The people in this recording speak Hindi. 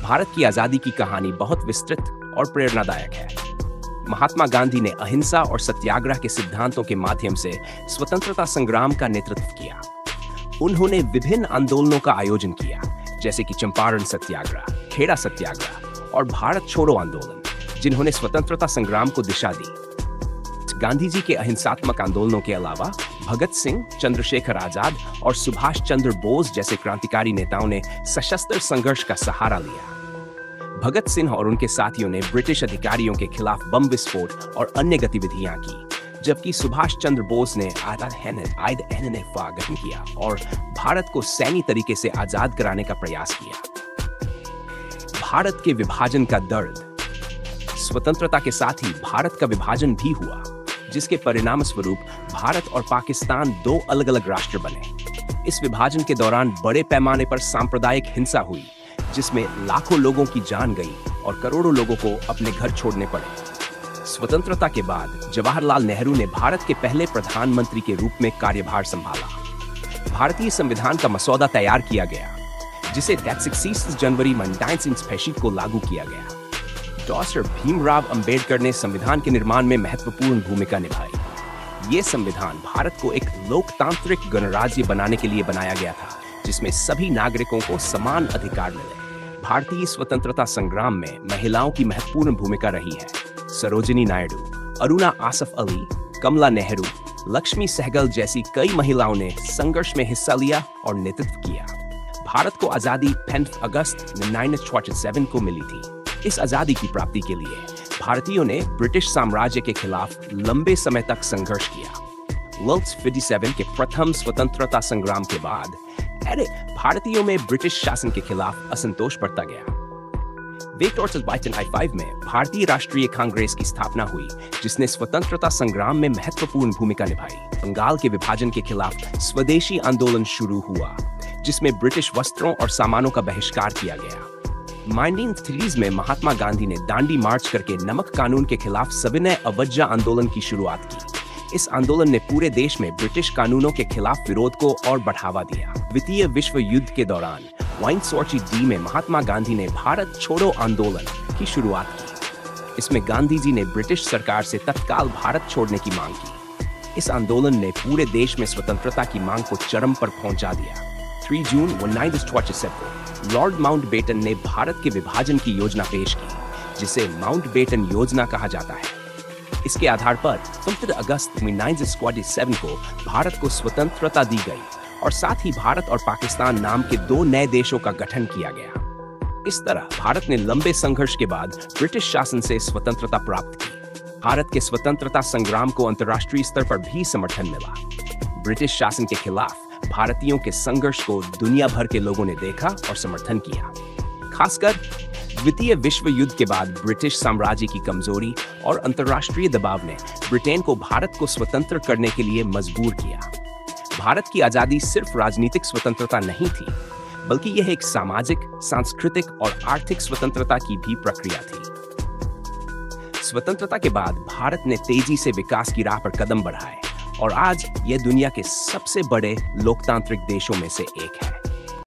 भारत की आजादी की कहानी बहुत विस्तृत और प्रेरणादायक है। महात्मा गांधी ने अहिंसा और सत्याग्रह के सिद्धांतों के माध्यम से स्वतंत्रता संग्राम का नेतृत्व किया। उन्होंने विभिन्न आंदोलनों का आयोजन किया, जैसे कि चंपारण सत्याग्रह, खेड़ा सत्याग्रह और भारत छोड़ो आंदोलन, जिन्होंने स्वतंत्रता संग्राम को दिशा दी। गांधी जी के अहिंसात्मक आंदोलनों के अलावा भगत सिंह, चंद्रशेखर आजाद और सुभाष चंद्र बोस जैसे क्रांतिकारी नेताओं ने सशस्त्र संघर्ष का सहारा लिया। भगत सिंह और उनके साथियों ने ब्रिटिश अधिकारियों के खिलाफ बम विस्फोट और अन्य गतिविधियां की, जबकि सुभाष चंद्र बोस ने का गठन किया और भारत को सैन्य तरीके से आजाद कराने का प्रयास किया। भारत के विभाजन का दर्द। स्वतंत्रता के साथ ही भारत का विभाजन भी हुआ, जिसके परिणाम स्वरूप भारत और पाकिस्तान दो अलग अलग राष्ट्र बने। इस विभाजन के दौरान बड़े पैमाने पर सांप्रदायिक हिंसा हुई, जिसमें लाखों लोगों की जान गई और करोड़ों लोगों को अपने घर छोड़ने पड़े। स्वतंत्रता के बाद जवाहरलाल नेहरू ने भारत के पहले प्रधानमंत्री के रूप में कार्यभार संभाला। भारतीय संविधान का मसौदा तैयार किया गया, जिसे 26 जनवरी 1946 को लागू किया गया। डॉक्टर भीमराव अंबेडकर ने संविधान के निर्माण में महत्वपूर्ण भूमिका निभाई। ये संविधान भारत को एक लोकतांत्रिक गणराज्य बनाने के लिए बनाया गया था, जिसमें सभी नागरिकों को समान अधिकार मिले। भारतीय स्वतंत्रता संग्राम में महिलाओं की महत्वपूर्ण भूमिका रही है। सरोजिनी नायडू, अरुणा आसफ अली, कमला नेहरू, लक्ष्मी सहगल जैसी कई महिलाओं ने संघर्ष में हिस्सा लिया और नेतृत्व किया। भारत को आजादी 10 अगस्त 1947 को मिली थी। इस आजादी की प्राप्ति के लिए भारतीयों ने ब्रिटिश साम्राज्य के खिलाफ लंबे समय तक संघर्ष किया। वर्ल्ड्स 57 के प्रथम स्वतंत्रता संग्राम के बाद भारतीयों में ब्रिटिश शासन के खिलाफ असंतोष बढ़ता गया। में भारतीय राष्ट्रीय कांग्रेस की स्थापना हुई, जिसने स्वतंत्रता संग्राम में महत्वपूर्ण भूमिका निभाई। बंगाल के विभाजन के खिलाफ स्वदेशी आंदोलन शुरू हुआ, जिसमें ब्रिटिश वस्त्रों और सामानों का बहिष्कार किया गया। 1930s में महात्मा गांधी ने दांडी मार्च करके नमक कानून के खिलाफ सविनय अवज्ञा आंदोलन की शुरुआत की। इस आंदोलन ने पूरे देश में ब्रिटिश कानूनों के खिलाफ विरोध को और बढ़ावा दिया। द्वितीय विश्व युद्ध के दौरान वाइनसॉर्ची डी में महात्मा गांधी ने भारत छोड़ो आंदोलन की शुरुआत की। इसमें गांधी जी ने ब्रिटिश सरकार से तत्काल भारत छोड़ने की मांग की। इस आंदोलन ने पूरे देश में स्वतंत्रता की मांग को चरम पर पहुंचा दिया। 3 जून 1947 को लॉर्ड माउंटबेटन ने भारत के विभाजन की योजना पेश की, जिसे माउंटबेटन योजना कहा जाता है। इसके आधार पर 15 अगस्त 1947 को भारत को स्वतंत्रता दी गई और साथ ही भारत और पाकिस्तान नाम के दो नए देशों का गठन किया गया। इस तरह भारत ने लंबे संघर्ष के बाद ब्रिटिश शासन से स्वतंत्रता प्राप्त की। भारत के स्वतंत्रता संग्राम को अंतर्राष्ट्रीय स्तर पर भी समर्थन मिला। ब्रिटिश शासन के खिलाफ भारतीयों के संघर्ष को दुनिया भर के लोगों ने देखा और समर्थन किया। खासकर द्वितीय विश्व युद्ध के बाद ब्रिटिश साम्राज्य की कमजोरी और अंतर्राष्ट्रीय दबाव ने ब्रिटेन को भारत को स्वतंत्र करने के लिए मजबूर किया। भारत की आजादी सिर्फ राजनीतिक स्वतंत्रता नहीं थी, बल्कि यह एक सामाजिक, सांस्कृतिक और आर्थिक स्वतंत्रता की भी प्रक्रिया थी। स्वतंत्रता के बाद भारत ने तेजी से विकास की राह पर कदम बढ़ाए और आज यह दुनिया के सबसे बड़े लोकतांत्रिक देशों में से एक है।